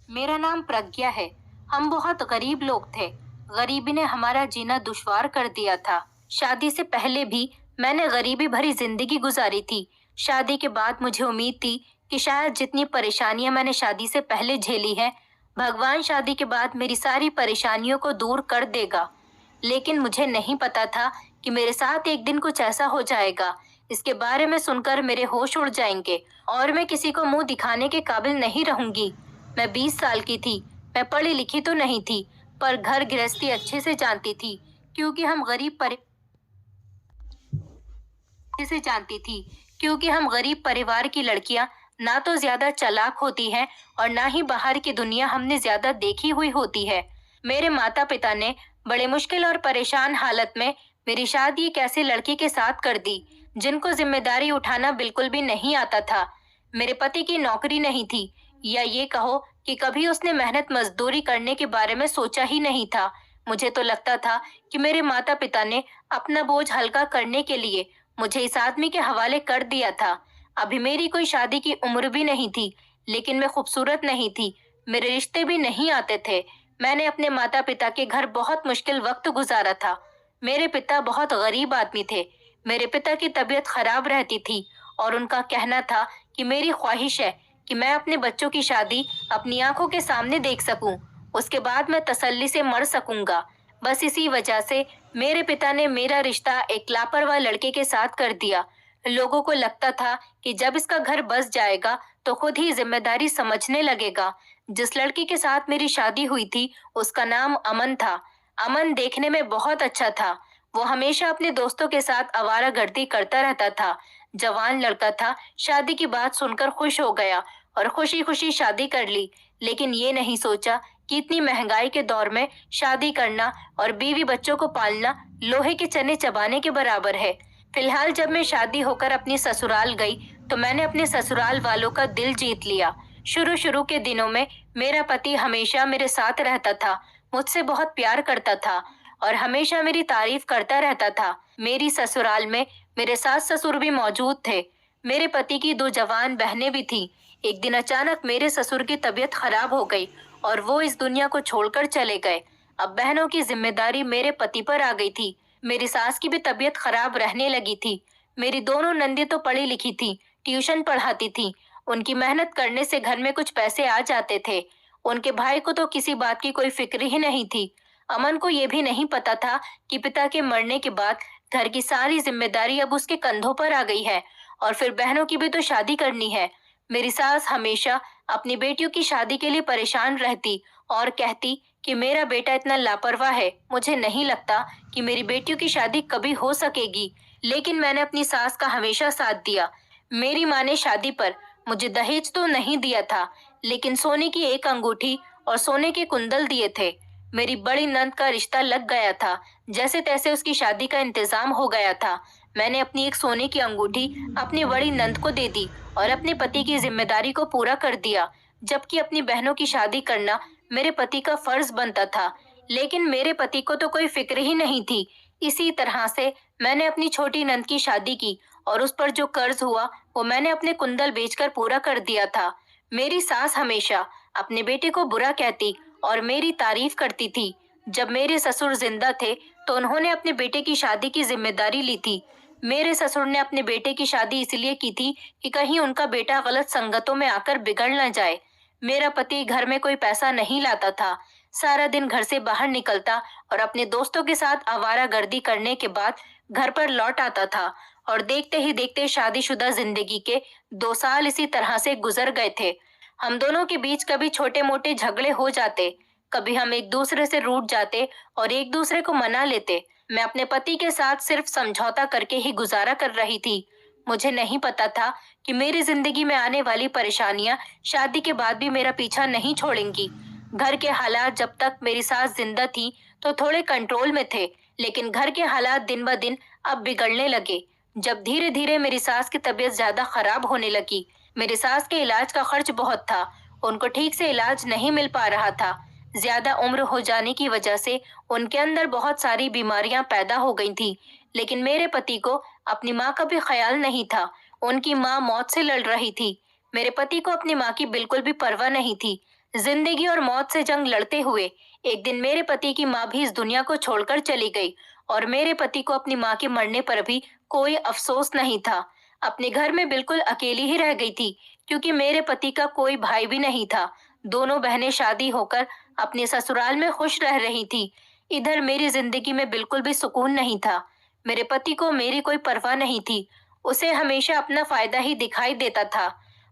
मेरा नाम प्रज्ञा है। हम बहुत गरीब लोग थे। गरीबी ने हमारा जीना दुश्वार कर दिया था। शादी से पहले भी मैंने गरीबी भरी जिंदगी गुजारी थी। शादी के बाद मुझे उम्मीद थी कि शायद जितनी परेशानियां मैंने शादी से पहले झेली हैं, भगवान शादी के बाद मेरी सारी परेशानियों को दूर कर देगा। लेकिन मुझे नहीं पता था कि मेरे साथ एक दिन कुछ ऐसा हो जाएगा। इसके बारे में सुनकर मेरे होश उड़ जाएंगे और मैं किसी को मुंह दिखाने के काबिल नहीं रहूंगी। मैं 20 साल की थी। मैं पढ़ी लिखी तो नहीं थी, पर घर गृहस्थी अच्छे से जानती थी, क्योंकि हम गरीब परि से जानती थी क्योंकि हम गरीब परिवार की लड़कियां ना तो ज्यादा चालाक होती हैं और ना ही बाहर की दुनिया हमने ज्यादा देखी हुई होती है। मेरे माता पिता ने बड़े मुश्किल और परेशान हालत में मेरी शादी एक ऐसे लड़के के साथ कर दी जिनको जिम्मेदारी उठाना बिल्कुल भी नहीं आता था। मेरे पति की नौकरी नहीं थी, या ये कहो कि कभी उसने मेहनत मजदूरी करने के बारे में सोचा ही नहीं था। मुझे तो लगता था कि मेरे माता पिता ने अपना बोझ हल्का करने के लिए मुझे इस आदमी के हवाले कर दिया था। अभी मेरी कोई शादी की उम्र भी नहीं थी, लेकिन मैं खूबसूरत नहीं थी। मेरे रिश्ते भी नहीं आते थे। मैंने अपने माता पिता के घर बहुत मुश्किल वक्त गुजारा था। मेरे पिता बहुत गरीब आदमी थे। मेरे पिता की तबीयत खराब रहती थी और उनका कहना था कि मेरी ख्वाहिश है कि मैं अपने बच्चों की शादी अपनी आंखों के सामने देख सकूं। उसके बाद मैं तसल्ली से मर सकूंगा। बस इसी वजह से मेरे पिता ने मेरा रिश्ता एक लापरवाह लड़के के साथ कर दिया। लोगों को लगता था कि जब इसका घर बस जाएगा तो खुद ही जिम्मेदारी समझने लगेगा। जिस लड़की के साथ मेरी शादी हुई थी उसका नाम अमन था। अमन देखने में बहुत अच्छा था। वो हमेशा अपने दोस्तों के साथ आवारागर्दी करता रहता था। जवान लड़का था। शादी की बात सुनकर खुश हो गया और खुशी खुशी शादी कर ली। लेकिन ये नहीं सोचा कि इतनी महंगाई के दौर में शादी करना और बीवी बच्चों को पालना लोहे के चने चबाने के बराबर है। फिलहाल जब मैं शादी होकर अपनी ससुराल गई तो मैंने अपने ससुराल वालों का दिल जीत लिया। शुरू शुरू के दिनों में मेरा पति हमेशा मेरे साथ रहता था, मुझसे बहुत प्यार करता था और हमेशा मेरी तारीफ करता रहता था। मेरी ससुराल में मेरे सास ससुर भी मौजूद थे। मेरे पति की दो जवान बहनें भी थीं। एक दिन अचानक मेरे ससुर की तबीयत खराब हो गई और वो इस दुनिया को छोड़कर चले गए। अब बहनों की जिम्मेदारी मेरे पति पर आ गई थी। मेरी सास की भी तबीयत खराब रहने लगी थी। मेरी दोनों नंदी तो पढ़ी लिखी थी, ट्यूशन पढ़ाती थी। उनकी मेहनत करने से घर में कुछ पैसे आ जाते थे। उनके भाई को तो किसी बात की कोई फिक्र ही नहीं थी। अमन को ये भी नहीं पता था कि पिता के मरने के बाद घर की सारी जिम्मेदारी अब उसके कंधों पर आ गई है और फिर बहनों की भी तो शादी करनी है। मेरी सास हमेशा अपनी बेटियों की शादी के लिए परेशान रहती और कहती कि मेरा बेटा इतना लापरवाह है, मुझे नहीं लगता कि मेरी बेटियों की शादी कभी हो सकेगी। लेकिन मैंने अपनी सास का हमेशा साथ दिया। मेरी माँ ने शादी पर मुझे दहेज तो नहीं दिया था, लेकिन सोने की एक अंगूठी और सोने के कुंडल दिए थे। मेरी बड़ी नंद का रिश्ता लग गया था। जैसे तैसे उसकी शादी का इंतजाम हो गया था। मैंने अपनी एक सोने की अंगूठी अपनी बड़ी नंद को दे दी और अपने पति की जिम्मेदारी को पूरा कर दिया, जबकि अपनी बहनों की शादी करना मेरे पति का फर्ज बनता था। लेकिन मेरे पति को तो कोई फिक्र ही नहीं थी। इसी तरह से मैंने अपनी छोटी नंद की शादी की और उस पर जो कर्ज हुआ वो मैंने अपने कुंडल बेचकर पूरा कर दिया था। मेरी सास हमेशा अपने बेटे को बुरा कहती और मेरी तारीफ करती थी। जब मेरे ससुर जिंदा थे तो उन्होंने अपने बेटे की शादी की जिम्मेदारी ली थी। मेरे ससुर ने अपने बेटे की शादी इसलिए की थी कि कहीं उनका बेटा गलत संगतों में आकर बिगड़ न जाए। मेरा पति घर में कोई पैसा नहीं लाता था। सारा दिन घर से बाहर निकलता और अपने दोस्तों के साथ आवारागर्दी करने के बाद घर पर लौट आता था और देखते ही देखते शादीशुदा जिंदगी के 2 साल इसी तरह से गुजर गए थे। हम दोनों के बीच कभी छोटे मोटे झगड़े हो जाते, कभी हम एक दूसरे से रूठ जाते और एक दूसरे को मना लेते। मैं अपने पति के साथ सिर्फ समझौता करके ही गुजारा कर रही थी। मुझे नहीं पता था कि मेरी जिंदगी में आने वाली परेशानियां शादी के बाद भी मेरा पीछा नहीं छोड़ेंगी। घर के हालात जब तक मेरी सास जिंदा थी तो थोड़े कंट्रोल में थे, लेकिन घर के हालात दिन ब दिन अब बिगड़ने लगे। जब धीरे धीरे मेरी सास की तबीयत ज्यादा खराब होने लगी। मेरी सास के इलाज का खर्च बहुत था। उनको ठीक से इलाज नहीं मिल पा रहा था। ज्यादा उम्र हो जाने की वजह से उनके अंदर बहुत सारी बीमारियां पैदा हो गई थी। लेकिन मेरे पति को अपनी माँ का भी ख्याल नहीं था। उनकी माँ मौत से लड़ रही थी। मेरे पति को अपनी माँ की बिल्कुल भी परवाह नहीं थी। जिंदगी और मौत से जंग लड़ते हुए एक दिन मेरे पति की माँ भी इस दुनिया को छोड़कर चली गई और मेरे पति को अपनी माँ के मरने पर भी कोई अफसोस नहीं था। अपने घर में बिल्कुल अकेली ही रह गई थी क्योंकि मेरे पति का कोई भाई भी नहीं था। दोनों बहनें शादी होकर अपने ससुराल में खुश रह रही थी। इधर मेरी जिंदगी में बिल्कुल भी सुकून नहीं था। मेरे पति को मेरी कोई परवाह नहीं थी। उसे हमेशा अपना फायदा ही दिखाई देता था।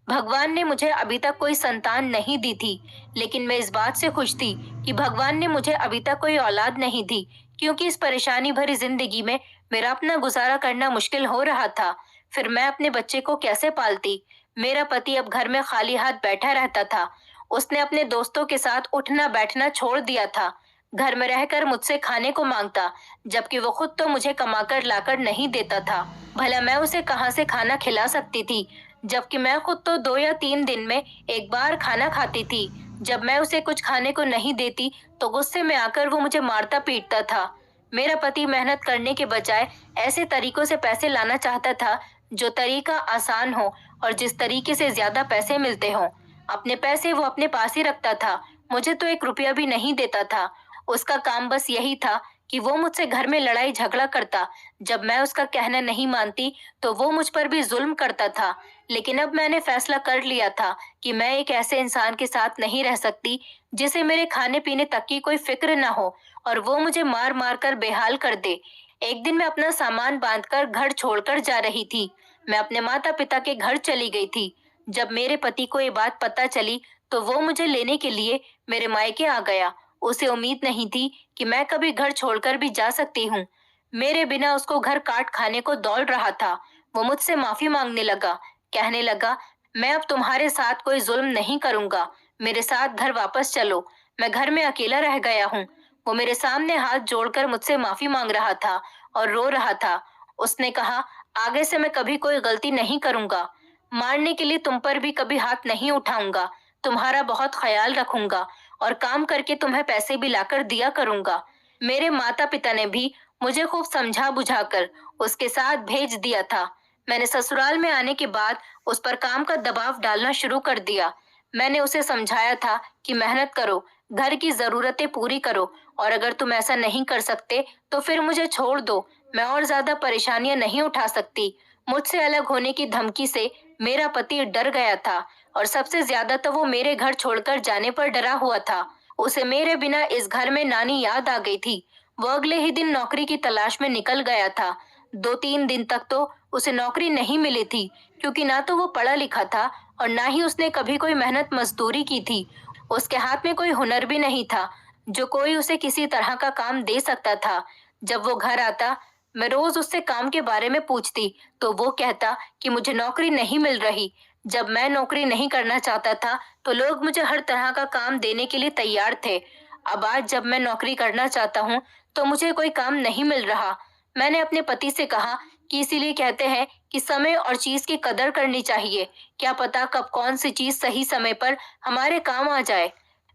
भगवान ने मुझे अभी तक कोई संतान नहीं दी थी, लेकिन मैं इस बात से खुश थी कि भगवान ने मुझे अभी तक कोई औलाद नहीं दी, क्योंकि इस परेशानी भरी जिंदगी में मेरा अपना गुजारा करना मुश्किल हो रहा था। फिर मैं अपने बच्चे को कैसे पालती? मेरा पति अब घर में खाली हाथ बैठा रहता था। उसने अपने दोस्तों के साथ उठना बैठना छोड़ दिया था। घर में रहकर मुझसे खाने को मांगता, जबकि वो खुद तो मुझे कमाकर लाकर नहीं देता था। भला मैं उसे कहाँ से खाना खिला सकती थी, जबकि मैं खुद तो 2 या 3 दिन में एक बार खाना खाती थी। जब मैं उसे कुछ खाने को नहीं देती तो गुस्से में आकर वो मुझे मारता पीटता था। मेरा पति मेहनत करने के बजाय ऐसे तरीकों से पैसे लाना चाहता था जो तरीका आसान हो और जिस तरीके से ज्यादा पैसे मिलते हों। अपने पैसे वो अपने पास ही रखता था। मुझे तो 1 रुपया भी नहीं देता था। उसका काम बस यही था कि वो मुझसे घर में लड़ाई झगड़ा करता। जब मैं उसका कहना नहीं मानती तो वो मुझ पर भी जुल्म करता था। लेकिन अब मैंने फैसला कर लिया था कि मैं एक ऐसे इंसान के साथ नहीं रह सकती जिसे मेरे खाने पीने तक की कोई फिक्र न हो और वो मुझे मार मार कर बेहाल कर दे। एक दिन मैं अपना सामान बांधकर घर छोड़कर जा रही थी। मैं अपने माता पिता के घर चली गई थी। जब मेरे पति को ये बात पता चली तो वो मुझे लेने के लिए मेरे मायके आ गया। उसे उम्मीद नहीं थी कि मैं कभी घर छोड़कर भी जा सकती हूँ। मेरे बिना उसको घर काट खाने को दौड़ रहा था। वो मुझसे माफी मांगने लगा, कहने लगा, मैं अब तुम्हारे साथ कोई जुल्म नहीं करूंगा, मेरे साथ घर वापस चलो, मैं घर में अकेला रह गया हूँ। वो मेरे सामने हाथ जोड़कर मुझसे माफी मांग रहा था और रो रहा था। उसने कहा, आगे से मैं कभी कोई गलती नहीं करूंगा, मारने के लिए तुम पर भी कभी हाथ नहीं उठाऊंगा, तुम्हारा बहुत ख्याल रखूंगा और काम करके तुम्हें पैसे भी लाकर दिया करूंगा। मेरे माता पिता ने भी मुझे खूब समझा बुझाकर उसके साथ भेज दिया था। मैंने ससुराल में आने के बाद उस पर काम का दबाव डालना शुरू कर दिया। मैंने उसे समझाया था कि मेहनत करो, घर की जरूरतें पूरी करो और अगर तुम ऐसा नहीं कर सकते तो फिर मुझे छोड़ दो, मैं और ज्यादा परेशानियां नहीं उठा सकती। मुझसे अलग होने की धमकी से मेरा पति डर गया था और सबसे ज्यादा तो वो मेरे घर छोड़कर जाने पर डरा हुआ था। उसे मेरे बिना इस घर में नानी याद आ गई थी। वो अगले ही दिन नौकरी की तलाश में निकल गया था। 2-3 दिन तक तो उसे नौकरी नहीं मिली थी, क्योंकि ना तो वो पढ़ा लिखा था और ना ही उसने कभी कोई मेहनत मजदूरी की थी। उसके हाथ में कोई हुनर भी नहीं था जो कोई उसे किसी तरह का काम दे सकता था। जब वो घर आता, मैं रोज उससे काम के बारे में पूछती तो वो कहता कि मुझे नौकरी नहीं मिल रही। जब मैं नौकरी नहीं करना चाहता था तो लोग मुझे हर तरह का काम देने के लिए तैयार थे। अब आज जब मैं नौकरी करना चाहता हूँ तो मुझे कोई काम नहीं मिल रहा। मैंने अपने पति से कहा कि इसीलिए कहते हैं कि समय और चीज की कदर करनी चाहिए। क्या पता कब कौन सी चीज सही समय पर हमारे काम आ जाए।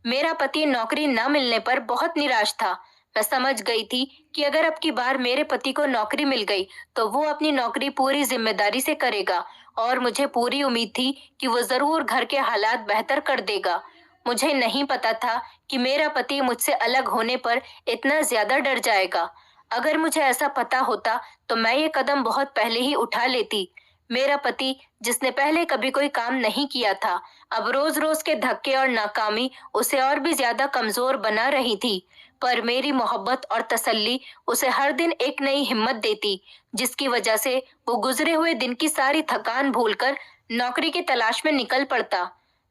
मेरा पति नौकरी न मिलने पर बहुत निराश था। मैं समझ गई थी कि अगर अब की बार मेरे पति को नौकरी मिल गई तो वो अपनी नौकरी पूरी जिम्मेदारी से करेगा और मुझे पूरी उम्मीद थी कि वो जरूर घर के हालात बेहतर कर देगा। मुझे नहीं पता था कि मेरा पति मुझसे अलग होने पर इतना ज्यादा डर जाएगा। अगर मुझे ऐसा पता होता तो मैं ये कदम बहुत पहले ही उठा लेती। मेरा पति, जिसने पहले कभी कोई काम नहीं किया था, अब रोज रोज के धक्के और नाकामी उसे और भी ज्यादा कमजोर बना रही थी। पर मेरी मोहब्बत और तसल्ली उसे हर दिन एक नई हिम्मत देती, जिसकी वजह से वो गुजरे हुए दिन की सारी थकान भूलकर नौकरी की तलाश में निकल पड़ता।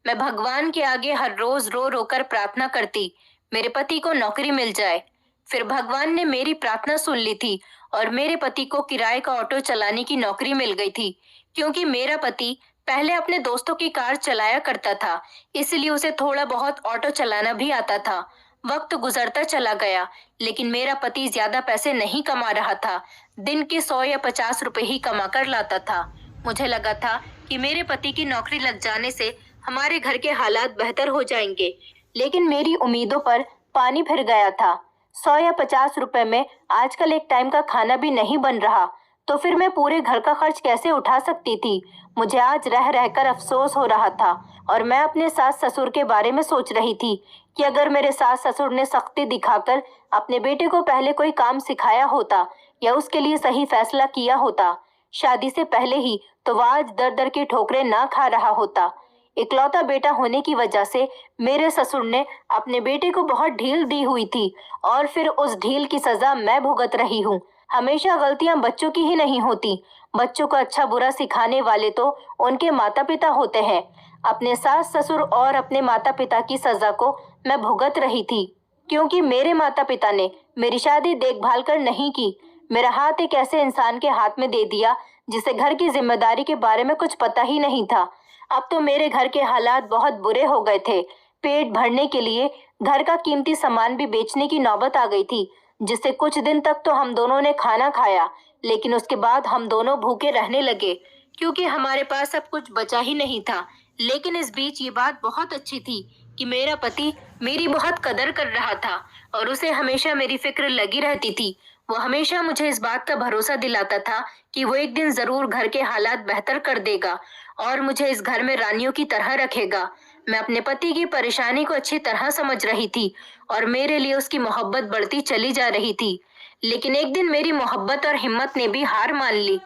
मैं भगवान के आगे हर रोज रो रो कर प्रार्थना करती, मेरे पति को नौकरी मिल जाए। फिर भगवान ने मेरी प्रार्थना सुन ली थी और मेरे पति को किराए का ऑटो चलाने की नौकरी मिल गई थी। क्योंकि मेरा पति पहले अपने दोस्तों की कार चलाया करता था, इसलिए उसे थोड़ा बहुत ऑटो चलाना भी आता था। वक्त गुजरता चला गया, लेकिन मेरा पति ज्यादा पैसे नहीं कमा रहा था। दिन के 100 या 50 रुपए ही कमा कर लाता था। मुझे लगा था कि मेरे पति की नौकरी लग जाने से हमारे घर के हालात बेहतर हो जाएंगे, लेकिन मेरी उम्मीदों पर पानी फिर गया था। 100 या 50 रुपए में आजकल एक टाइम का खाना भी नहीं बन रहा, तो फिर मैं पूरे घर का खर्च कैसे उठा सकती थी। मुझे आज रह रहकर अफसोस हो रहा था और मैं अपने सास ससुर के बारे में सोच रही थी कि अगर मेरे सास ससुर ने सख्ती दिखाकर अपने बेटे को पहले कोई काम सिखाया होता या उसके लिए सही फैसला किया होता शादी से पहले ही, तो वह आज दर दर की ठोकरें ना खा रहा होता। इकलौता बेटा होने की वजह से मेरे ससुर ने अपने बेटे को बहुत ढील दी हुई थी और फिर उस ढील की सजा मैं भुगत रही हूँ। हमेशा गलतियां बच्चों की ही नहीं होती, बच्चों को अच्छा बुरा सिखाने वाले तो उनके माता पिता होते हैं। अपने सास ससुर और अपने माता पिता की सजा को मैं भुगत रही थी क्योंकि मेरे माता पिता ने मेरी शादी देखभाल कर नहीं की। मेरा हाथ एक ऐसे इंसान के हाथ में दे दिया जिसे घर की जिम्मेदारी के बारे में कुछ पता ही नहीं था। अब तो मेरे घर के हालात बहुत बुरे हो गए थे। पेट भरने के लिए घर का कीमती सामान भी बेचने की नौबत आ गई थी, जिससे कुछ दिन तक तो हम दोनों ने खाना खाया, लेकिन उसके बाद हम दोनों भूखे रहने लगे क्योंकि हमारे पास अब कुछ बचा ही नहीं था। लेकिन इस बीच ये बात बहुत अच्छी थी कि मेरा पति मेरी बहुत कदर कर रहा था और उसे हमेशा मेरी फिक्र लगी रहती थी। वो हमेशा मुझे इस बात का भरोसा दिलाता था कि वो एक दिन जरूर घर के हालात बेहतर कर देगा और मुझे इस घर में रानियों की तरह रखेगा। मैं अपने पति की परेशानी को अच्छी तरह समझ रही थी और मेरे लिए उसकी मोहब्बत बढ़ती चली जा रही थी। लेकिन एक दिन मेरी मोहब्बत और हिम्मत ने भी हार मान ली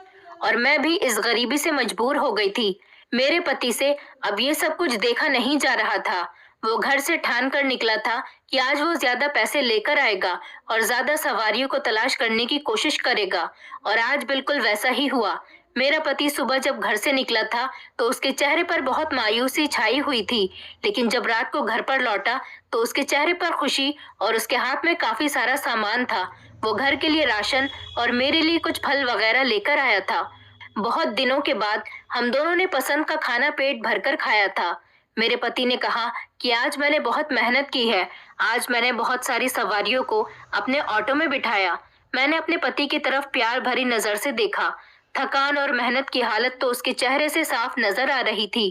और मैं भी इस गरीबी से मजबूर हो गई थी। मेरे पति से अब ये सब कुछ देखा नहीं जा रहा था। वो घर से ठान कर निकला था कि आज वो ज्यादा पैसे लेकर आएगा और ज्यादा सवारियों को तलाश करने की कोशिश करेगा, और आज बिल्कुल वैसा ही हुआ। मेरा पति सुबह जब घर से निकला था तो उसके चेहरे पर बहुत मायूसी छाई हुई थी, लेकिन जब रात को घर पर लौटा तो उसके चेहरे पर खुशी और उसके हाथ में काफी सारा सामान था। वो घर के लिए राशन और मेरे लिए कुछ फल वगैरह लेकर आया था। बहुत दिनों के बाद हम दोनों ने पसंद का खाना पेट भरकर खाया था। मेरे पति ने कहा कि आज मैंने बहुत मेहनत की है। आज मैंने बहुत सारी सवारियों को अपने ऑटो में बिठाया। मैंने अपने पति की तरफ प्यार भरी नजर से देखा। थकान और मेहनत की हालत तो उसके चेहरे से साफ नजर आ रही थी।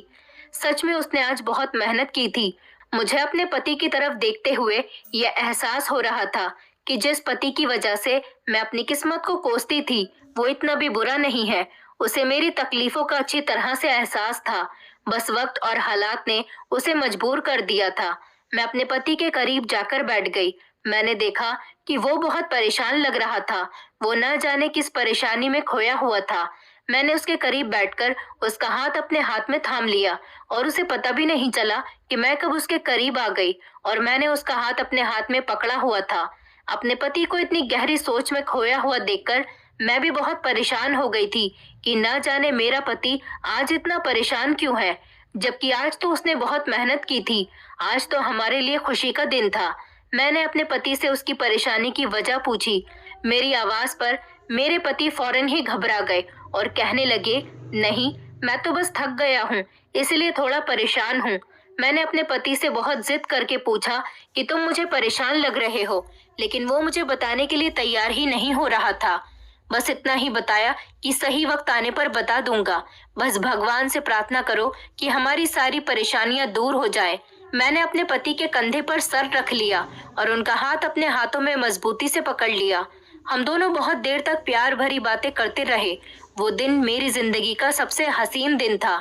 सच में उसने आज बहुत मेहनत की थी। मुझे अपने पति की तरफ देखते हुए यह एहसास हो रहा था कि जिस पति की वजह से मैं अपनी किस्मत को कोसती थी वो इतना भी बुरा नहीं है। उसे मेरी तकलीफों का अच्छी तरह से एहसास था, बस वक्त और हालात ने उसे मजबूर कर दिया था। मैं अपने पति के करीब जाकर बैठ गई। मैंने देखा कि वो बहुत परेशान लग रहा था। वो न जाने किस परेशानी में खोया हुआ था। मैंने उसके करीब बैठकर उसका हाथ अपने हाथ में थाम लिया और उसे पता भी नहीं चला कि मैं कब उसके करीब आ गई और मैंने उसका हाथ अपने हाथ में पकड़ा हुआ था। अपने पति को इतनी गहरी सोच में खोया हुआ देखकर मैं भी बहुत परेशान हो गई थी कि न जाने मेरा पति आज इतना परेशान क्यों है, जबकि आज तो उसने बहुत मेहनत की थी। आज तो हमारे लिए खुशी का दिन था। मैंने अपने पति से उसकी परेशानी की वजह पूछी। मेरी आवाज पर मेरे पति फौरन ही घबरा गए और कहने लगे, नहीं, मैं तो बस थक गया हूँ, इसलिए थोड़ा परेशान हूँ। मैंने अपने पति से बहुत जिद करके पूछा कि तुम मुझे परेशान लग रहे हो, लेकिन वो मुझे बताने के लिए तैयार ही नहीं हो रहा था। बस इतना ही बताया कि सही वक्त आने पर बता दूंगा। बस भगवान से प्रार्थना करो कि हमारी सारी परेशानियां दूर हो जाए। मैंने अपने पति के कंधे पर सर रख लिया और उनका हाथ अपने हाथों में मजबूती से पकड़ लिया। हम दोनों बहुत देर तक प्यार भरी बातें करते रहे। वो दिन मेरी जिंदगी का सबसे हसीन दिन था।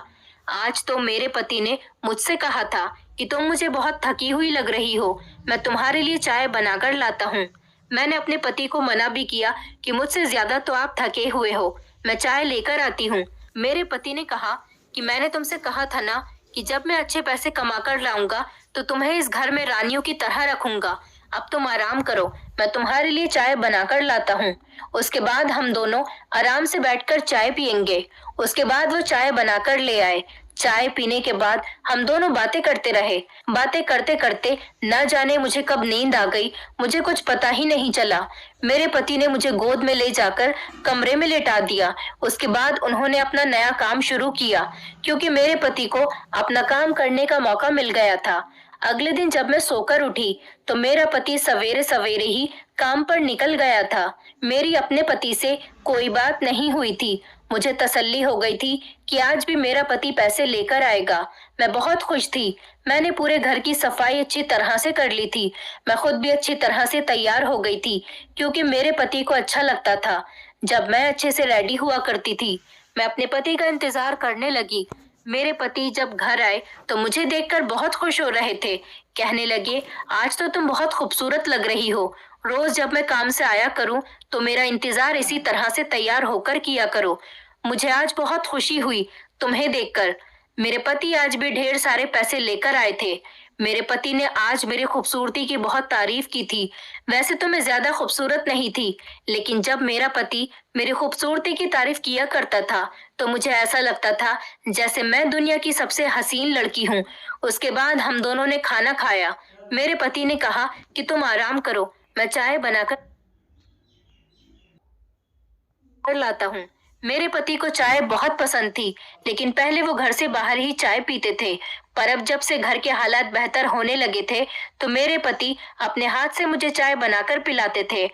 आज तो मेरे पति ने मुझसे कहा था कि तुम मुझे बहुत थकी हुई लग रही हो, मैं तुम्हारे लिए चाय बनाकर लाता हूँ। मैंने अपने पति को मना भी किया कि मुझसे ज्यादा तो आप थके हुए हो, मैं चाय लेकर आती हूँ। मेरे पति ने कहा कि मैंने तुमसे कहा था ना कि जब मैं अच्छे पैसे कमा कर लाऊंगा तो तुम्हें इस घर में रानियों की तरह रखूंगा। अब तुम आराम करो, मैं तुम्हारे लिए चाय बनाकर लाता हूँ। उसके बाद हम दोनों आराम से बैठकर चाय पियेंगे। उसके बाद वो चाय बनाकर ले आए। चाय पीने के बाद हम दोनों बातें करते रहे। बातें करते करते न जाने मुझे कब नींद आ गई, मुझे कुछ पता ही नहीं चला। मेरे पति ने मुझे गोद में ले जाकर कमरे में लेटा दिया। उसके बाद उन्होंने अपना नया काम शुरू किया, क्योंकि मेरे पति को अपना काम करने का मौका मिल गया था। अगले दिन जब मैं सोकर उठी तो मेरा पति सवेरे सवेरे ही काम पर निकल गया था। मेरी अपने पति से कोई बात नहीं हुई थी। मुझे तसल्ली हो गई थी कि आज भी मेरा पति पैसे लेकर आएगा। मैं बहुत खुश थी। मैंने पूरे घर की सफाई अच्छी तरह से कर ली थी। मैं खुद भी अच्छी तरह से तैयार हो गई थी, क्योंकि मेरे पति को अच्छा लगता था। जब मैं अच्छे से रेडी हुआ करती थी, मैं अपने पति का इंतजार करने लगी। मेरे पति जब घर आए तो मुझे देखकर बहुत खुश हो रहे थे। कहने लगे, आज तो तुम बहुत खूबसूरत लग रही हो। रोज जब मैं काम से आया करूं तो मेरा इंतजार इसी तरह से तैयार होकर किया करो। मुझे आज बहुत खुशी हुई तुम्हें देखकर। मेरे पति आज भी ढेर सारे पैसे लेकर आए थे। मेरे पति ने आज मेरी खूबसूरती की बहुत तारीफ की थी। वैसे तो मैं ज्यादा खूबसूरत नहीं थी, लेकिन जब मेरा पति मेरी खूबसूरती की तारीफ किया करता था तो मुझे ऐसा लगता था जैसे मैं दुनिया की सबसे हसीन लड़की हूँ। उसके बाद हम दोनों ने खाना खाया। मेरे पति ने कहा कि तुम आराम करो, मैं चाय बनाकर लाता हूँ। मेरे पति को चाय बहुत पसंद थी, लेकिन पहले वो घर से बाहर ही चाय पीते थे। पर अब जब से घर के हालात बेहतर होने लगे थे, तो मेरे पति अपने हाथ से मुझे चाय बनाकर पिलाते थे।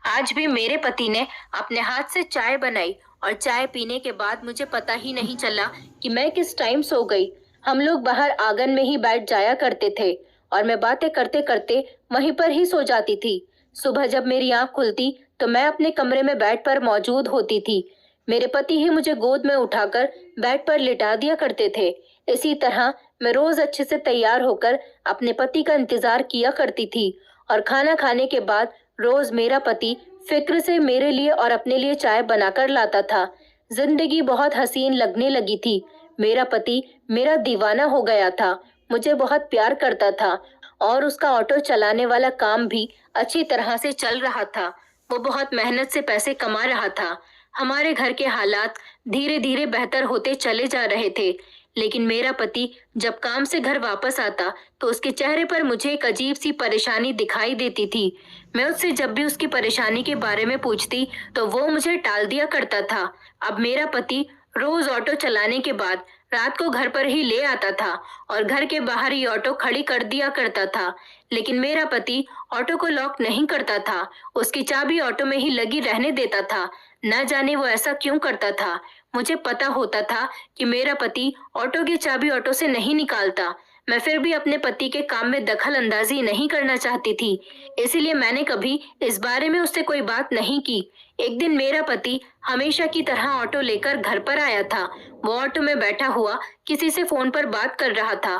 आज भी मेरे पति ने अपने हाथ से चाय बनाई और चाय पीने के बाद मुझे पता ही नहीं चला कि मैं किस टाइम सो गई। हम लोग बाहर आंगन में ही बैठ जाया करते थे और मैं बातें करते करते वहीं पर ही सो जाती थी। सुबह जब मेरी आंख खुलती तो मैं अपने कमरे में बेड पर मौजूद होती थी। मेरे पति ही मुझे गोद में उठाकर बेड पर लिटा दिया करते थे। इसी तरह मैं रोज अच्छे से तैयार होकर अपने पति का इंतजार किया करती थी और खाना खाने के बाद रोज मेरा पति फिक्र से मेरे लिए और अपने लिए चाय बनाकर लाता था। जिंदगी बहुत हसीन लगने लगी थी। मेरा पति मेरा दीवाना हो गया था, मुझे बहुत प्यार करता था और उसका ऑटो चलाने वाला काम भी अच्छी तरह से चल रहा था। वो बहुत मेहनत से पैसे कमा रहा था। हमारे घर के हालात धीरे धीरे बेहतर होते चले जा रहे थे, लेकिन मेरा पति जब काम से घर वापस आता तो उसके चेहरे पर मुझे एक अजीब सी परेशानी दिखाई देती थी। मैं उससे जब भी उसकी परेशानी के बारे में पूछती तो वो मुझे टाल दिया करता था। अब मेरा पति रोज ऑटो चलाने के बाद रात को घर पर ही ले आता था और घर के बाहर ही ऑटो खड़ी कर दिया करता था। लेकिन मेरा पति ऑटो को लॉक नहीं करता था, उसकी चाबी ऑटो में ही लगी रहने देता था। न जाने वो ऐसा क्यों करता था। मुझे पता होता था कि मेरा पति ऑटो की चाबी ऑटो से नहीं निकालता। मैं फिर भी अपने पति के काम में दखल अंदाजी नहीं करना चाहती थी, इसीलिए मैंने कभी इस बारे में उससे कोई बात नहीं की। एक दिन मेरा पति हमेशा की तरह ऑटो लेकर घर पर आया था। वो ऑटो में बैठा हुआ किसी से फोन पर बात कर रहा था।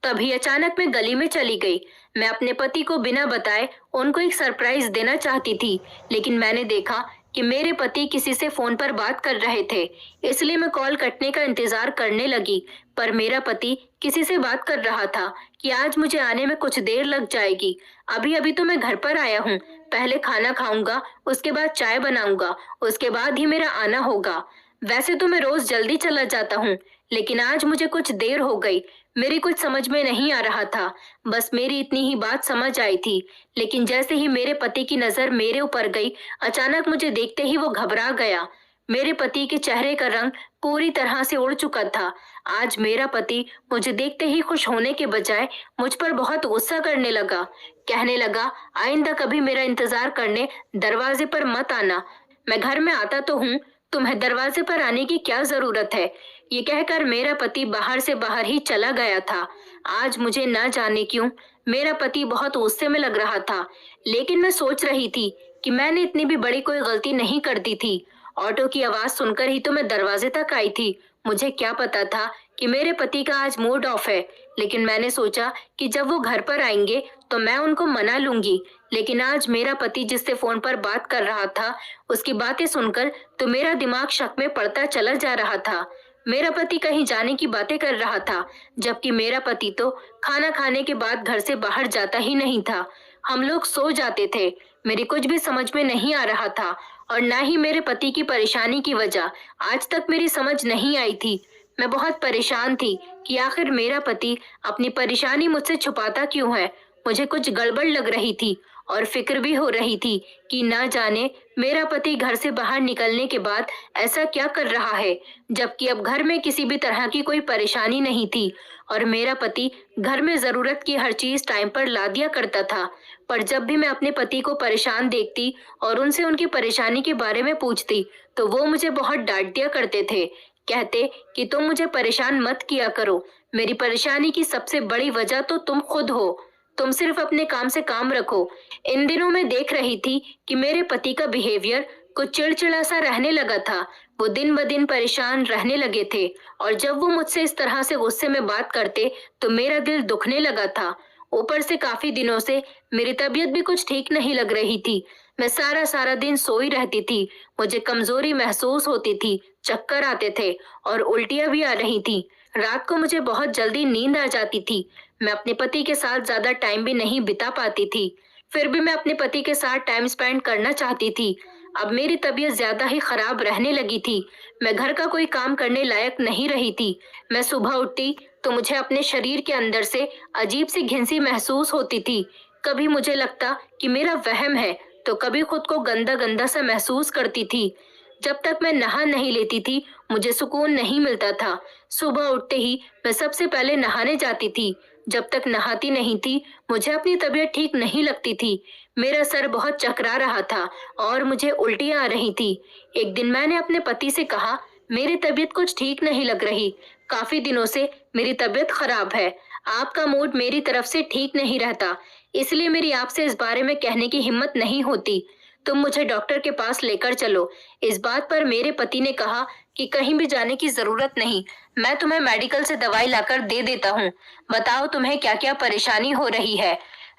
तभी अचानक मैं गली में चली गई। मैं अपने पति को बिना बताए उनको एक सरप्राइज देना चाहती थी, लेकिन मैंने देखा कि मेरे पति किसी से फोन पर बात कर रहे थे, इसलिए मैं कॉल कटने का इंतजार करने लगी। पर मेरा पति किसी से बात कर रहा था कि आज मुझे आने में कुछ देर लग जाएगी। अभी अभी तो मैं घर पर आया हूँ, पहले खाना खाऊंगा, उसके बाद चाय बनाऊंगा, उसके बाद ही मेरा आना होगा। वैसे तो मैं रोज जल्दी चला जाता हूँ, लेकिन आज मुझे कुछ देर हो गई। मेरी कुछ समझ में नहीं आ रहा था, बस मेरी इतनी ही बात समझ आई थी। लेकिन जैसे ही मेरे पति की नजर मेरे ऊपर गई, अचानक मुझे देखते ही वो घबरा गया। मेरे पति के चेहरे का रंग पूरी तरह से उड़ चुका था। आज मेरा पति मुझे देखते ही खुश होने के बजाय मुझ पर बहुत गुस्सा करने लगा। कहने लगा, आइंदा कभी मेरा इंतजार करने दरवाजे पर मत आना। मैं घर में आता तो हूँ, तुम्हें दरवाजे पर आने की क्या जरूरत है। ये कहकर मेरा पति बाहर से बाहर ही चला गया था। आज मुझे न जाने क्यों मेरा पति बहुत गुस्से में लग रहा था, लेकिन मैं सोच रही थी कि मैंने इतनी भी बड़ी कोई गलती नहीं कर दी थी। ऑटो की आवाज सुनकर ही तो मैं दरवाजे तक आई थी। मुझे क्या पता था कि मेरे पति का आज मूड ऑफ है, लेकिन मैंने सोचा कि जब वो घर पर आएंगे तो मैं उनको मना लूंगी। लेकिन आज मेरा पति जिससे फोन पर बात कर रहा था, उसकी बातें सुनकर तो मेरा दिमाग शक में पड़ता चला जा रहा था। मेरा पति कहीं जाने की बातें कर रहा था, जबकि मेरा पति तो खाना खाने के बाद घर से बाहर जाता ही नहीं था। हम लोग सो जाते थे। मेरी कुछ भी समझ में नहीं आ रहा था और ना ही मेरे पति की परेशानी की वजह आज तक मेरी समझ नहीं आई थी। मैं बहुत परेशान थी कि आखिर मेरा पति अपनी परेशानी मुझसे छुपाता क्यों है। मुझे कुछ गड़बड़ लग रही थी और फिक्र भी हो रही थी कि ना जाने मेरा पति घर से बाहर निकलने के बाद ऐसा क्या कर रहा है, जबकि अब घर में किसी भी तरह की कोई परेशानी नहीं थी और मेरा पति घर में जरूरत की हर चीज टाइम पर ला दिया करता था। पर जब भी मैं अपने पति को परेशान देखती और उनसे उनकी परेशानी के बारे में पूछती तो वो मुझे बहुत डांट दिया करते थे। कहते कि तुम मुझे परेशान मत किया करो, मेरी परेशानी की सबसे बड़ी वजह तो तुम खुद हो। तुम सिर्फ अपने काम से काम रखो। इन दिनों मैं देख रही थी कि मेरे पति का बिहेवियर कुछ चिड़चिड़ा सा रहने लगा था। वो दिन ब दिन परेशान रहने लगे थे और जब वो मुझसे इस तरह से गुस्से में बात करते तो मेरा दिल दुखने लगा था। ऊपर से काफी दिनों से मेरी तबीयत भी कुछ ठीक नहीं लग रही थी। मैं सारा सारा दिन सोई रहती थी। मुझे कमजोरी महसूस होती थी, चक्कर आते थे और उल्टियां भी आ रही थी। रात को मुझे बहुत जल्दी नींद आ जाती थी। मैं अपने पति के साथ ज्यादा टाइम भी नहीं बिता पाती थी। फिर भी मैं अपने पति के साथ टाइम स्पेंड करना चाहती थी। अब मेरी तबीयत ज्यादा ही खराब रहने लगी थी। मैं घर का कोई काम करने लायक नहीं रही थी। मैं सुबह उठती तो मुझे अपने शरीर के अंदर से अजीब सी घिनसी महसूस होती थी। कभी मुझे लगता कि मेरा वहम है तो कभी खुद को गंदा गंदा सा महसूस करती थी। जब तक मैं नहा नहीं लेती थी मुझे सुकून नहीं मिलता था। सुबह उठते ही मैं सबसे पहले नहाने जाती थी। जब तक नहाती नहीं थी मुझे अपनी तबीयत ठीक नहीं लगती थी। मेरा सर बहुत चकरा रहा था और मुझे उल्टियां आ रही थी। एक दिन मैंने अपने पति से कहा, मेरी तबीयत कुछ ठीक नहीं लग रही। काफी दिनों से मेरी तबीयत खराब है। आपका मूड मेरी तरफ से ठीक नहीं रहता, इसलिए मेरी आपसे इस बारे में कहने की हिम्मत नहीं होती। तुम मुझे डॉक्टर के पास लेकर चलो। इस बात पर मेरे पति ने कहा कि कहीं भी जाने की जरूरत नहीं, मैं तुम्हें मेडिकल से दवाई लाकर दे देता हूँ। बताओ तुम्हें क्या क्या परेशानी हो रही है।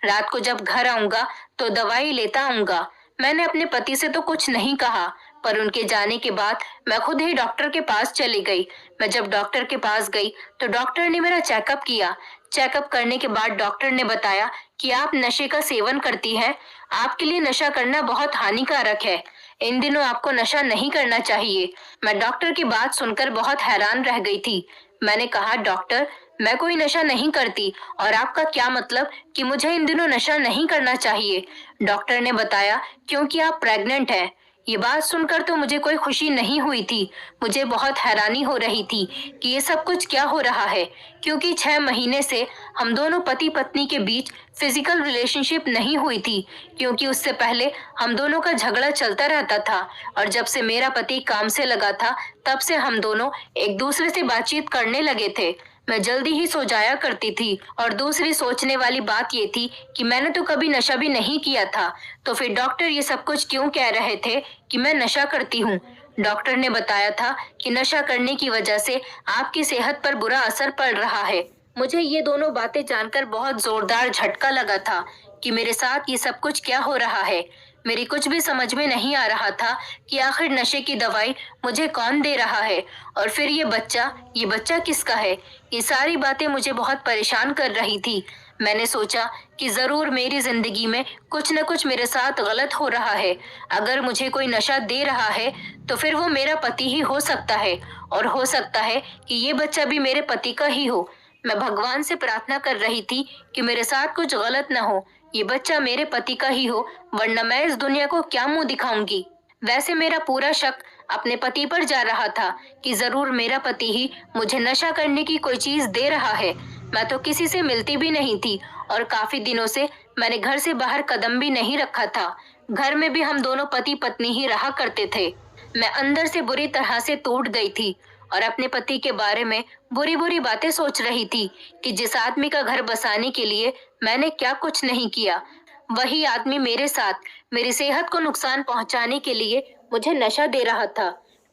रात को जब घर आऊंगा तो दवाई लेता आऊंगा। मैंने अपने पति से तो कुछ नहीं कहा, पर उनके जाने के बाद मैं खुद ही डॉक्टर के पास चली गई। मैं जब डॉक्टर के पास गई तो डॉक्टर ने मेरा चेकअप किया। चेकअप करने के बाद डॉक्टर ने बताया कि आप नशे का सेवन करती हैं। आपके लिए नशा करना बहुत हानिकारक है। इन दिनों आपको नशा नहीं करना चाहिए। मैं डॉक्टर की बात सुनकर बहुत हैरान रह गई थी। मैंने कहा, डॉक्टर, मैं कोई नशा नहीं करती और आपका क्या मतलब कि मुझे इन दिनों नशा नहीं करना चाहिए। डॉक्टर ने बताया, क्योंकि आप प्रेग्नेंट हैं। ये बात सुनकर तो मुझे कोई खुशी नहीं हुई थी। मुझे बहुत हैरानी हो रही थी कि ये सब कुछ क्या हो रहा है, क्योंकि 6 महीने से हम दोनों पति पत्नी के बीच फिजिकल रिलेशनशिप नहीं हुई थी, क्योंकि उससे पहले हम दोनों का झगड़ा चलता रहता था। और जब से मेरा पति काम से लगा था तब से हम दोनों एक दूसरे से बातचीत करने लगे थे। मैं जल्दी ही सो जाया करती थी और दूसरी सोचने वाली बात ये थी कि मैंने तो कभी नशा भी नहीं किया था, तो फिर डॉक्टर ये सब कुछ क्यों कह रहे थे कि मैं नशा करती हूँ। डॉक्टर ने बताया था कि नशा करने की वजह से आपकी सेहत पर बुरा असर पड़ रहा है। मुझे ये दोनों बातें जानकर बहुत जोरदार झटका लगा था कि मेरे साथ ये सब कुछ क्या हो रहा है। मेरी कुछ भी समझ में नहीं आ रहा था कि आखिर नशे की दवाई मुझे कौन दे रहा है, और फिर ये बच्चा किसका है। ये सारी बातें मुझे बहुत परेशान कर रही थी। मैंने सोचा कि जरूर मेरी जिंदगी में कुछ न कुछ मेरे साथ गलत हो रहा है। अगर मुझे कोई नशा दे रहा है तो फिर वो मेरा पति ही हो सकता है, और हो सकता है कि ये बच्चा भी मेरे पति का ही हो। मैं भगवान से प्रार्थना कर रही थी कि मेरे साथ कुछ गलत न हो, ये बच्चा मेरे पति का ही हो, वरना मैं इस दुनिया को क्या मुंह दिखाऊंगी। वैसे मेरा पूरा शक अपने पति पर जा रहा था कि जरूर मेरा पति ही मुझे नशा करने की कोई चीज दे रहा है। मैं तो किसी से मिलती भी नहीं थी और काफी दिनों से मैंने घर से बाहर कदम भी नहीं रखा था। घर में भी हम दोनों पति पत्नी ही रहा करते थे। मैं अंदर से बुरी तरह से टूट गई थी और अपने पति के बारे में बुरी बुरी बातें सोच रही थी कि जिस आदमी का घर बसाने के लिए मैंने क्या कुछ नहीं किया, वही आदमी मेरे साथ मेरी सेहत को नुकसान पहुंचाने के लिए मुझे नशा दे रहा था।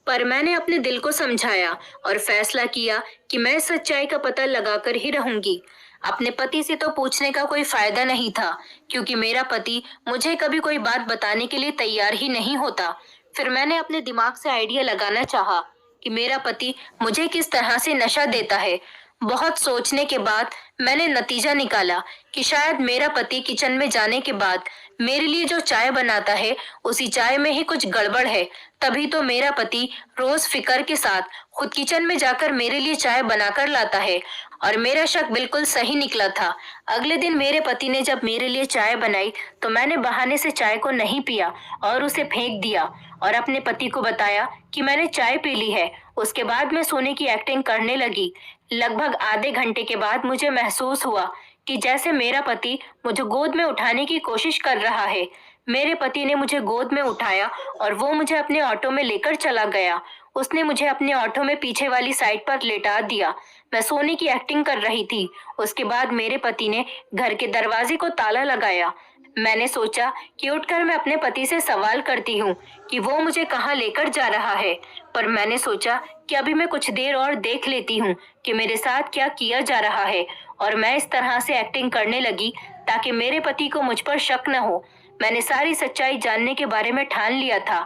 पर मैंने अपने दिल को समझाया और फैसला किया कि मैं सच्चाई का पता लगाकर ही रहूंगी। अपने पति से तो पूछने का कोई फायदा नहीं था, क्योंकि मेरा पति मुझे कभी कोई बात बताने के लिए तैयार ही नहीं होता। फिर मैंने अपने दिमाग से आइडिया लगाना चाहा कि मेरा पति मुझे किस तरह से नशा देता है। बहुत सोचने के बाद मैंने नतीजा निकाला कि शायद मेरा पति किचन में जाने के बाद मेरे लिए जो चाय बनाता है उसी चाय में ही कुछ गड़बड़ है। तभी तो मेरा पति रोज फिक्र के साथ खुद किचन में जाकर मेरे लिए चाय बनाकर लाता है, और मेरा शक बिल्कुल सही निकला था। अगले दिन मेरे पति ने जब मेरे लिए चाय बनाई तो मैंने बहाने से चाय को नहीं पिया और उसे फेंक दिया और अपने पति को बताया कि मैंने चाय पी ली है। उसके बाद मैं सोने की एक्टिंग करने लगी। लगभग आधे घंटे के बाद मुझे महसूस हुआ कि जैसे मेरा पति मुझे गोद में उठाने की कोशिश कर रहा है। मेरे पति ने मुझे गोद में उठाया और वो मुझे अपने ऑटो में लेकर चला गया। उसने मुझे अपने ऑटो में पीछे वाली साइड पर लेटा दिया। मैं सोने की एक्टिंग कर रही थी। उसके बाद मेरे पति ने घर के दरवाजे को ताला लगाया। मैंने सोचा कि उठकर मैं अपने पति से सवाल करती हूँ कि वो मुझे कहाँ लेकर जा रहा है, पर मैंने सोचा कि अभी मैं कुछ देर और देख लेती हूँ कि मेरे साथ क्या किया जा रहा है, और मैं इस तरह से एक्टिंग करने लगी ताकि मेरे पति को मुझ पर शक न हो। मैंने सारी सच्चाई जानने के बारे में ठान लिया था।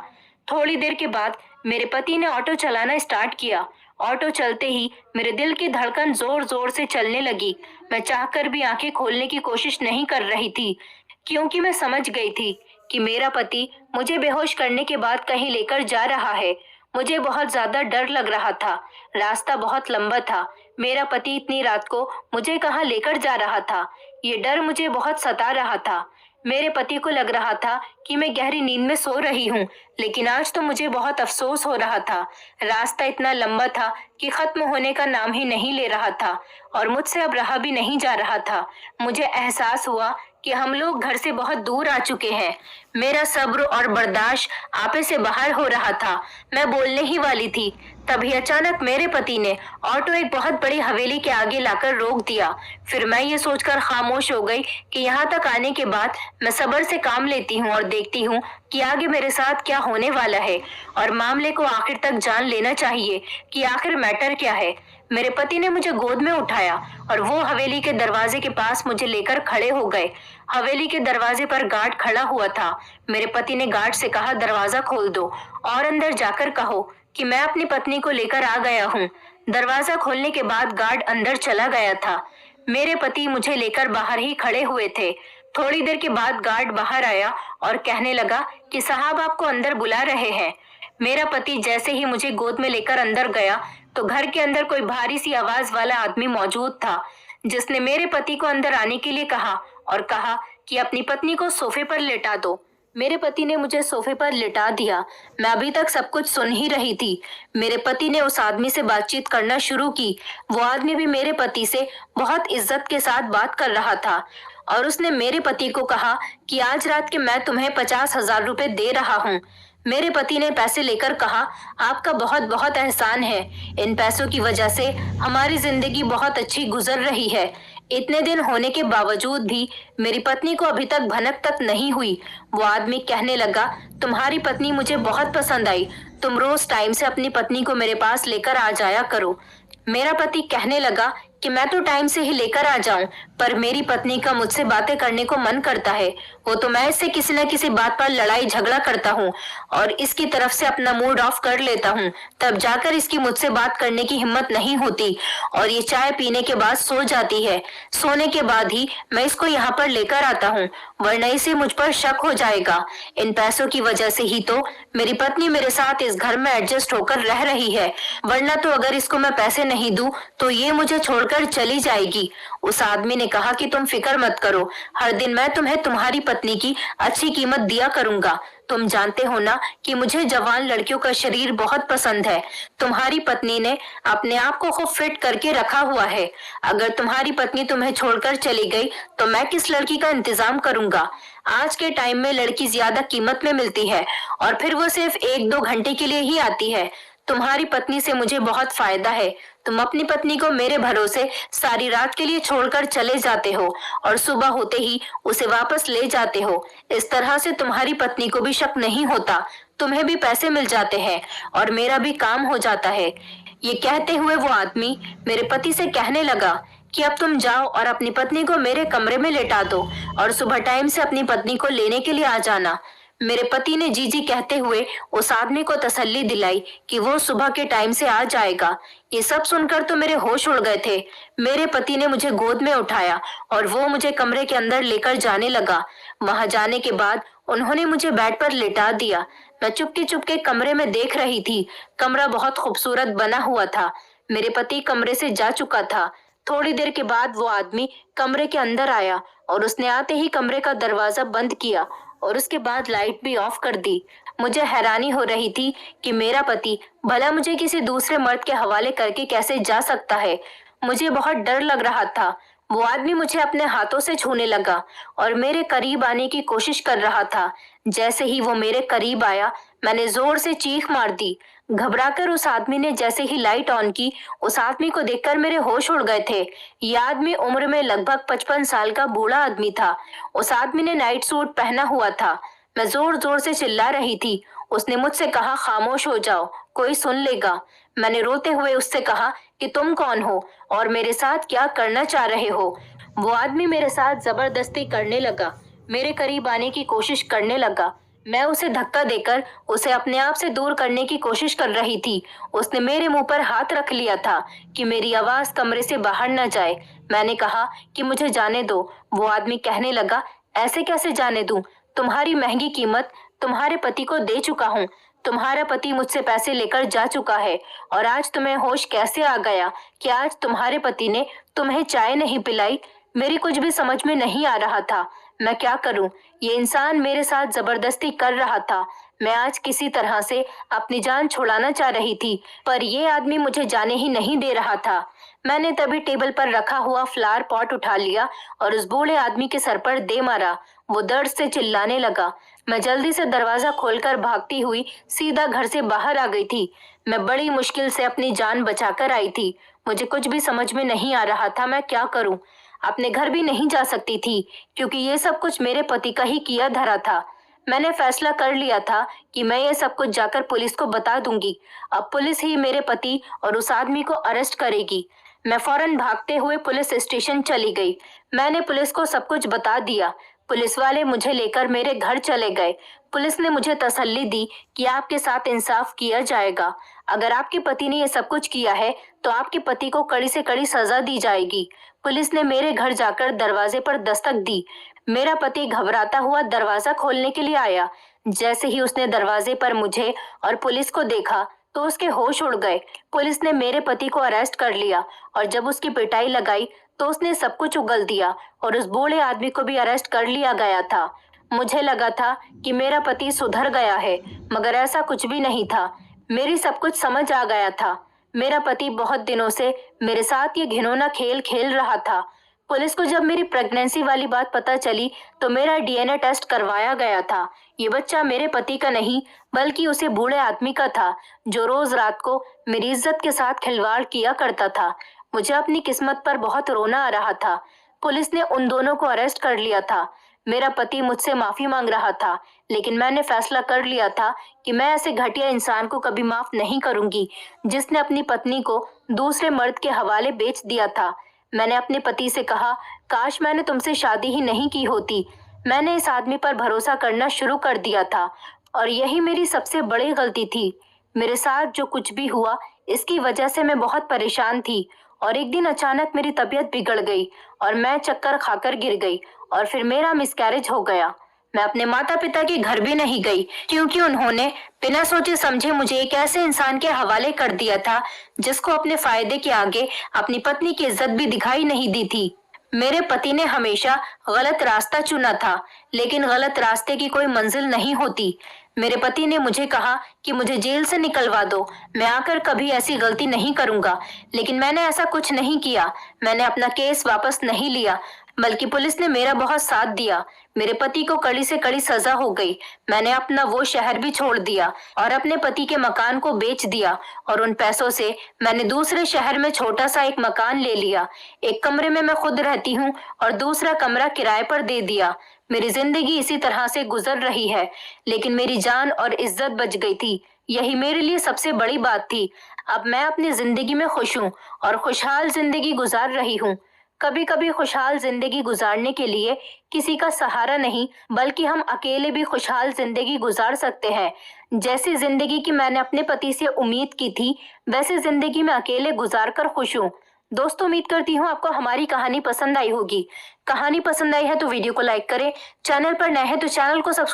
थोड़ी देर के बाद मेरे पति ने ऑटो चलाना स्टार्ट किया। ऑटो चलते ही मेरे दिल की धड़कन जोर जोर से चलने लगी। मैं चाहकर भी आंखें खोलने की कोशिश नहीं कर रही थी, क्योंकि मैं समझ गई थी कि मेरा पति मुझे बेहोश करने के बाद कहीं लेकर जा रहा है। मुझे बहुत ज्यादा डर लग रहा था। रास्ता बहुत लंबा था। मेरा पति इतनी रात को मुझे कहाँ लेकर जा रहा था, ये डर मुझे बहुत सता रहा था। मेरे पति को लग रहा था कि मैं गहरी नींद में सो रही हूँ, लेकिन आज तो मुझे बहुत अफसोस हो रहा था। रास्ता इतना लंबा था कि खत्म होने का नाम ही नहीं ले रहा था, और मुझसे अब रहा भी नहीं जा रहा था। मुझे एहसास हुआ कि हम लोग घर से बहुत दूर आ चुके हैं। मेरा सब्र और बर्दाश्त आपे से बाहर हो रहा था। मैं बोलने ही वाली थी, तभी अचानक मेरे पति ने ऑटो एक बहुत बड़ी हवेली के आगे लाकर रोक दिया। फिर मैं ये सोचकर खामोश हो गई कि यहाँ तक आने के बाद मैं सब्र से काम लेती हूँ और देखती हूँ कि आगे मेरे साथ क्या होने वाला है, और मामले को आखिर तक जान लेना चाहिए कि आखिर मैटर क्या है। मेरे पति ने मुझे गोद में उठाया और वो हवेली के दरवाजे के पास मुझे लेकर खड़े हो गए। हवेली के दरवाजे पर गार्ड खड़ा हुआ था। मेरे पति ने गार्ड से कहा, दरवाजा खोल दो और अंदर जाकर कहो कि मैं अपनी पत्नी को लेकर आ गया हूँ। दरवाजा खोलने के बाद गार्ड अंदर चला गया था। मेरे पति मुझे लेकर बाहर ही खड़े हुए थे। थोड़ी देर के बाद गार्ड बाहर आया और कहने लगा कि साहब आपको अंदर बुला रहे हैं। मेरा पति जैसे ही मुझे गोद में लेकर अंदर गया तो घर के अंदर कोई भारी सी आवाज वाला आदमी मौजूद था, जिसने मेरे पति को अंदर आने के लिए कहा और कहा कि अपनी पत्नी को सोफे पर लेटा दो। मेरे पति ने मुझे सोफे पर लिटा दिया। मैं अभी तक सब कुछ सुन ही रही थी। मेरे पति ने उस आदमी से बातचीत करना शुरू की। वो आदमी भी मेरे पति से बहुत इज्जत के साथ बात कर रहा था, और उसने मेरे पति को कहा कि आज रात के मैं तुम्हें 50,000 रुपए दे रहा हूँ। मेरे पति ने पैसे लेकर कहा, आपका बहुत बहुत एहसान है। इन पैसों की वजह से हमारी जिंदगी बहुत अच्छी गुजर रही है। इतने दिन होने के बावजूद भी मेरी पत्नी को अभी तक भनक तक नहीं हुई। वो आदमी कहने लगा, तुम्हारी पत्नी मुझे बहुत पसंद आई। तुम रोज टाइम से अपनी पत्नी को मेरे पास लेकर आ जाया करो। मेरा पति कहने लगा कि मैं तो टाइम से ही लेकर आ जाऊं, पर मेरी पत्नी का मुझसे बातें करने को मन करता है। वो तो मैं इससे किसी न किसी बात पर लड़ाई झगड़ा करता हूँ और इसकी तरफ से अपना मूड ऑफ कर लेता हूँ। तब जाकर इसकी मुझसे बात करने की हिम्मत नहीं होती, और ये चाय पीने के बाद सो जाती है। सोने के बाद ही मैं इसको यहाँ पर लेकर आता हूँ, वरना इसे मुझ पर शक हो जाएगा। इन पैसों की वजह से ही तो मेरी पत्नी मेरे साथ इस घर में एडजस्ट होकर रह रही है, वरना तो अगर इसको मैं पैसे नहीं दूं तो ये मुझे छोड़कर चली जाएगी। उस आदमी ने कहा कि तुम फिक्र मत करो, हर दिन मैं तुम्हें तुम्हारी पत्नी की अच्छी कीमत दिया करूंगा। तुम जानते हो ना कि मुझे जवान लड़कियों का शरीर बहुत पसंद है। तुम्हारी पत्नी ने अपने आप को खूब फिट करके रखा हुआ है। अगर तुम्हारी पत्नी तुम्हें छोड़कर चली गई तो मैं किस लड़की का इंतजाम करूंगा। आज के टाइम में लड़की ज्यादा कीमत में मिलती है, और फिर वो सिर्फ 1-2 घंटे के लिए ही आती है। तुम्हारी पत्नी से मुझे बहुत फायदा है। तुम अपनी पत्नी को मेरे भरोसे सारी रात के लिए छोड़कर चले जाते हो और सुबह होते ही उसे वापस ले जाते हो। इस तरह से तुम्हारी पत्नी को भी शक नहीं होता, तुम्हें भी पैसे मिल जाते हैं और मेरा भी काम हो जाता है। ये कहते हुए वो आदमी मेरे पति से कहने लगा कि अब तुम जाओ और अपनी पत्नी को मेरे कमरे में लेटा दो और सुबह टाइम से अपनी पत्नी को लेने के लिए आ जाना। मेरे पति ने जी जी कहते हुए उस आदमी को तसल्ली दिलाई कि वो सुबह के टाइम से आ जाएगा। ये सब सुनकर तो मेरे होश उड़ गए थे। मेरे पति ने मुझे गोद में उठाया और वो मुझे कमरे के अंदर लेकर जाने लगा। वहां जाने के बाद उन्होंने मुझे बेड पर लेटा दिया। मैं चुपके चुपके कमरे में देख रही थी। कमरा बहुत खूबसूरत बना हुआ था। मेरे पति कमरे से जा चुका था। थोड़ी देर के बाद वो आदमी कमरे के अंदर आया और उसने आते ही कमरे का दरवाजा बंद किया और उसके बाद लाइट भी ऑफ कर दी। मुझे हैरानी हो रही थी कि मेरा पति भला मुझे किसी दूसरे मर्द के हवाले करके कैसे जा सकता है। मुझे बहुत डर लग रहा था। वो आदमी मुझे अपने हाथों से छूने लगा और मेरे करीब आने की कोशिश कर रहा था। जैसे ही वो मेरे करीब आया, मैंने जोर से चीख मार दी। घबराकर उस आदमी ने जैसे ही लाइट ऑन की, उस आदमी को देखकर मेरे होश उड़ गए थे। ये आदमी उम्र में लगभग 55 साल का बूढ़ा आदमी था। उस आदमी ने नाइट सूट पहना हुआ था। मैं जोर जोर से चिल्ला रही थी। उसने मुझसे कहा, खामोश हो जाओ, कोई सुन लेगा। मैंने रोते हुए उससे कहा कि तुम कौन हो और मेरे साथ क्या करना चाह रहे हो। वो आदमी मेरे साथ जबरदस्ती करने लगा, मेरे करीब आने की कोशिश करने लगा। मैं उसे धक्का देकर उसे अपने आप से दूर करने की कोशिश कर रही थी। उसने मेरे मुंह पर हाथ रख लिया था कि मेरी आवाज कमरे से बाहर न जाए। मैंने कहा कि मुझे जाने दो। वो आदमी कहने लगा, ऐसे कैसे जाने दूं? तुम्हारी महंगी कीमत तुम्हारे पति को दे चुका हूँ। तुम्हारा पति मुझसे पैसे लेकर जा चुका है और आज तुम्हें होश कैसे आ गया कि आज तुम्हारे पति ने तुम्हें चाय नहीं पिलाई? मेरी कुछ भी समझ में नहीं आ रहा था। मैं क्या करूं? ये इंसान मेरे साथ जबरदस्ती कर रहा था। मैं आज किसी तरह से अपनी जान छुड़ाना चाह रही थी, पर ये आदमी मुझे जाने ही नहीं दे रहा था। मैंने तभी टेबल पर रखा हुआ फ्लावर पॉट उठा लिया और उस बूढ़े आदमी के सर पर दे मारा। वो दर्द से चिल्लाने लगा। मैं जल्दी से दरवाजा खोलकर भागती हुई सीधा घर से बाहर आ गई थी। मैं बड़ी मुश्किल से अपनी जान बचाकर आई थी। मुझे कुछ भी समझ में नहीं आ रहा था मैं क्या करूं। अपने घर भी नहीं जा सकती थी क्योंकि ये सब कुछ मेरे पति का ही किया धरा था। मैंने फैसला कर लिया था कि मैं ये सब कुछ जाकर पुलिस को बता दूंगी। अब पुलिस ही मेरे पति और उस आदमी को अरेस्ट करेगी। मैं फौरन भागते हुए पुलिस स्टेशन चली गई। मैंने पुलिस को सब कुछ बता दिया। पुलिस वाले मुझे लेकर मेरे घर चले गए। पुलिस ने मुझे तसल्ली दी कि आपके साथ इंसाफ किया जाएगा। अगर आपके पति ने ये सब कुछ किया है तो आपके पति को कड़ी से कड़ी सजा दी जाएगी। पुलिस ने मेरे घर जाकर दरवाजे पर दस्तक दी। मेरा पति घबराता हुआ दरवाजा खोलने के लिए आया। जैसे ही उसने दरवाजे पर मुझे और पुलिस को देखा तो उसके होश उड़ गए। पुलिस ने मेरे पति को अरेस्ट कर लिया और जब उसकी पिटाई लगाई तो उसने सब कुछ उगल दिया और उस बूढ़े आदमी को भी अरेस्ट कर लिया गया था। मुझे लगा था कि मेरा पति सुधर गया है, मगर ऐसा कुछ भी नहीं था। मेरी सब कुछ समझ आ गया था। मेरा पति बहुत दिनों से मेरे साथ ये घिनौना खेल खेल रहा था। पुलिस को जब मेरी प्रेगनेंसी वाली बात पता चली तो मेरा डीएनए टेस्ट करवाया गया था। ये बच्चा मेरे पति का नहीं बल्कि उसे बूढ़े आदमी का था जो रोज रात को मेरी इज्जत के साथ खिलवाड़ किया करता था। मुझे अपनी किस्मत पर बहुत रोना आ रहा था। पुलिस ने उन दोनों को अरेस्ट कर लिया था। मेरा पति मुझसे माफी मांग रहा था, लेकिन मैंने फैसला कर लिया था कि मैं ऐसे घटिया इंसान को कभी माफ नहीं करूंगी जिसने अपनी पत्नी को दूसरे मर्द के हवाले बेच दिया था। मैंने अपने पति से कहा, काश मैंने तुमसे शादी ही नहीं की होती। मैंने इस आदमी पर भरोसा करना शुरू कर दिया था और यही मेरी सबसे बड़ी गलती थी। मेरे साथ जो कुछ भी हुआ इसकी वजह से मैं बहुत परेशान थी और एक दिन अचानक मेरी तबीयत बिगड़ गई और मैं चक्कर खाकर गिर गई और फिर मेरा मिसकैरेज हो गया। मैं अपने माता पिता के घर भी नहीं गई क्योंकि उन्होंने बिना सोचे समझे मुझे एक ऐसे इंसान के हवाले कर दिया था जिसको अपने फायदे के आगे अपनी पत्नी की इज्जत भी दिखाई नहीं दी थी। मेरे पति ने हमेशा गलत रास्ता चुना था, लेकिन गलत रास्ते की कोई मंजिल नहीं होती। मेरे पति ने मुझे कहा कि मुझे जेल से निकलवा दो, मैं आकर कभी ऐसी गलती नहीं करूंगा, लेकिन मैंने ऐसा कुछ नहीं किया। मैंने अपना केस वापस नहीं लिया, बल्कि पुलिस ने मेरा बहुत साथ दिया। मेरे पति को कड़ी से कड़ी सजा हो गई। मैंने अपना वो शहर भी छोड़ दिया और अपने पति के मकान को बेच दिया और उन पैसों से मैंने दूसरे शहर में छोटा सा एक मकान ले लिया। एक कमरे में मैं खुद रहती हूँ और दूसरा कमरा किराए पर दे दिया। मेरी जिंदगी इसी तरह से गुजर रही है, लेकिन मेरी जान और इज्जत बच गई थी। यही मेरे लिए सबसे बड़ी बात थी। अब मैं अपनी जिंदगी में खुश हूँ और खुशहाल जिंदगी गुजार रही हूँ। कभी कभी खुशहाल जिंदगी गुजारने के लिए किसी का सहारा नहीं बल्कि हम अकेले भी खुशहाल जिंदगी गुजार सकते हैं। जैसी जिंदगी की मैंने अपने पति से उम्मीद की थी वैसी जिंदगी में अकेले गुजार कर खुश हूँ। दोस्तों, उम्मीद करती हूँ आपको हमारी कहानी पसंद आई होगी। कहानी पसंद आई है तो वीडियो को लाइक करें, चैनल पर नए हैं तो चैनल को सब्सक्राइब